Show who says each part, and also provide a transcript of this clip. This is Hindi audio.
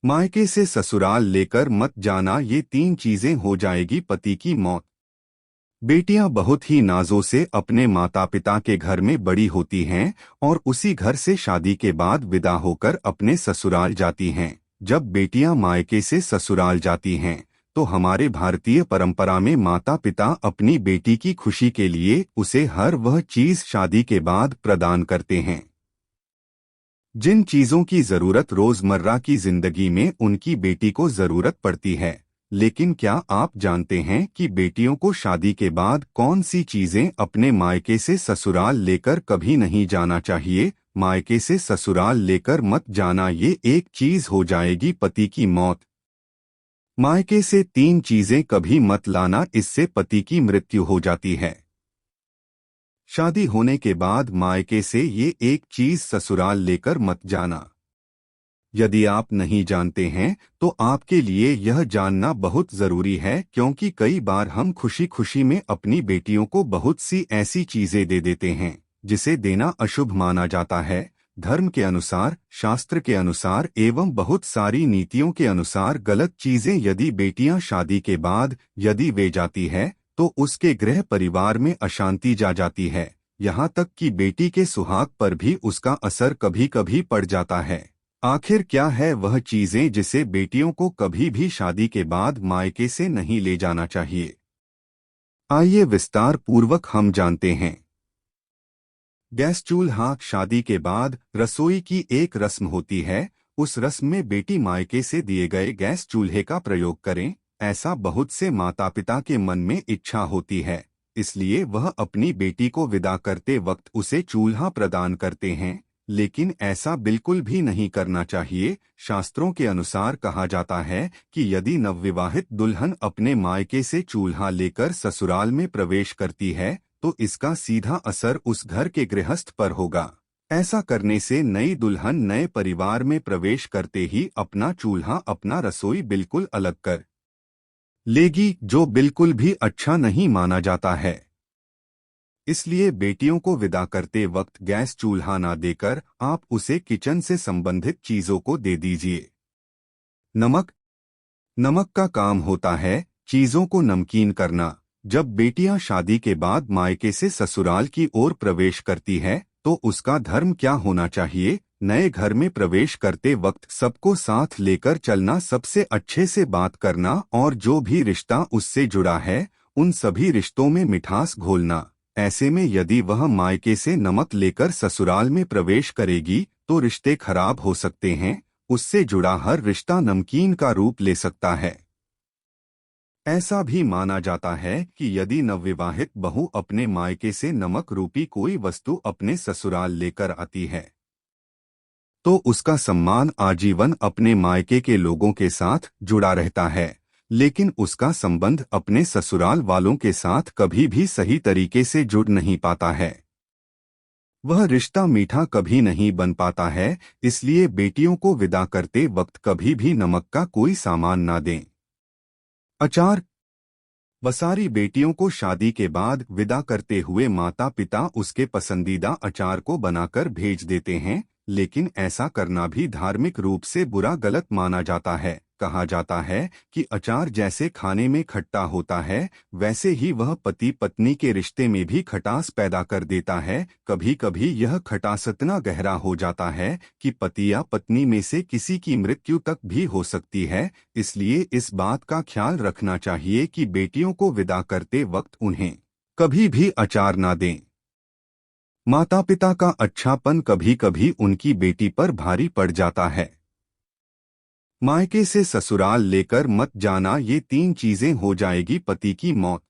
Speaker 1: मायके से ससुराल लेकर मत जाना, ये तीन चीजें हो जाएगी पति की मौत। बेटियां बहुत ही नाजों से अपने माता पिता के घर में बड़ी होती हैं और उसी घर से शादी के बाद विदा होकर अपने ससुराल जाती हैं। जब बेटियां मायके से ससुराल जाती हैं तो हमारे भारतीय परंपरा में माता पिता अपनी बेटी की खुशी के लिए उसे हर वह चीज शादी के बाद प्रदान करते हैं जिन चीजों की जरूरत रोजमर्रा की जिंदगी में उनकी बेटी को जरूरत पड़ती है। लेकिन क्या आप जानते हैं कि बेटियों को शादी के बाद कौन सी चीजें अपने मायके से ससुराल लेकर कभी नहीं जाना चाहिए? मायके से ससुराल लेकर मत जाना, ये एक चीज हो जाएगी पति की मौत। मायके से तीन चीजें कभी मत लाना, इससे पति की मृत्यु हो जाती है। शादी होने के बाद मायके से ये एक चीज ससुराल लेकर मत जाना। यदि आप नहीं जानते हैं तो आपके लिए यह जानना बहुत जरूरी है, क्योंकि कई बार हम खुशी खुशी में अपनी बेटियों को बहुत सी ऐसी चीजें दे देते हैं जिसे देना अशुभ माना जाता है। धर्म के अनुसार, शास्त्र के अनुसार एवं बहुत सारी नीतियों के अनुसार गलत चीजें यदि बेटियां शादी के बाद यदि वे जाती है तो उसके गृह परिवार में अशांति जा जाती है। यहाँ तक कि बेटी के सुहाग पर भी उसका असर कभी कभी पड़ जाता है। आखिर क्या है वह चीजें जिसे बेटियों को कभी भी शादी के बाद मायके से नहीं ले जाना चाहिए? आइए विस्तार पूर्वक हम जानते हैं। गैस चूल्हा। शादी के बाद रसोई की एक रस्म होती है। उस रस्म में बेटी मायके से दिए गए गैस चूल्हे का प्रयोग करें, ऐसा बहुत से माता पिता के मन में इच्छा होती है। इसलिए वह अपनी बेटी को विदा करते वक्त उसे चूल्हा प्रदान करते हैं। लेकिन ऐसा बिल्कुल भी नहीं करना चाहिए। शास्त्रों के अनुसार कहा जाता है कि यदि नवविवाहित दुल्हन अपने मायके से चूल्हा लेकर ससुराल में प्रवेश करती है तो इसका सीधा असर उस घर के गृहस्थ पर होगा। ऐसा करने से नई दुल्हन नए परिवार में प्रवेश करते ही अपना चूल्हा, अपना रसोई बिल्कुल अलग कर लेगी, जो बिल्कुल भी अच्छा नहीं माना जाता है। इसलिए बेटियों को विदा करते वक्त गैस चूल्हा ना देकर आप उसे किचन से संबंधित चीजों को दे दीजिए। नमक। नमक का काम होता है चीजों को नमकीन करना। जब बेटियां शादी के बाद मायके से ससुराल की ओर प्रवेश करती है तो उसका धर्म क्या होना चाहिए? नए घर में प्रवेश करते वक्त सबको साथ लेकर चलना, सबसे अच्छे से बात करना और जो भी रिश्ता उससे जुड़ा है उन सभी रिश्तों में मिठास घोलना। ऐसे में यदि वह मायके से नमक लेकर ससुराल में प्रवेश करेगी तो रिश्ते खराब हो सकते हैं। उससे जुड़ा हर रिश्ता नमकीन का रूप ले सकता है। ऐसा भी माना जाता है कि यदि नवविवाहित बहू अपने मायके से नमक रूपी कोई वस्तु अपने ससुराल लेकर आती है तो उसका सम्मान आजीवन अपने मायके के लोगों के साथ जुड़ा रहता है, लेकिन उसका संबंध अपने ससुराल वालों के साथ कभी भी सही तरीके से जुड़ नहीं पाता है। वह रिश्ता मीठा कभी नहीं बन पाता है। इसलिए बेटियों को विदा करते वक्त कभी भी नमक का कोई सामान ना दें। अचार। वसारी बेटियों को शादी के बाद विदा करते हुए माता पिता उसके पसंदीदा अचार को बनाकर भेज देते हैं, लेकिन ऐसा करना भी धार्मिक रूप से बुरा, गलत माना जाता है। कहा जाता है कि अचार जैसे खाने में खट्टा होता है वैसे ही वह पति पत्नी के रिश्ते में भी खटास पैदा कर देता है। कभी कभी यह खटास इतना गहरा हो जाता है कि पति या पत्नी में से किसी की मृत्यु तक भी हो सकती है। इसलिए इस बात का ख्याल रखना चाहिए कि बेटियों को विदा करते वक्त उन्हें कभी भी अचार ना दें। माता पिता का अच्छापन कभी कभी उनकी बेटी पर भारी पड़ जाता है। मायके से ससुराल लेकर मत जाना, ये तीन चीजें हो जाएगी पति की मौत।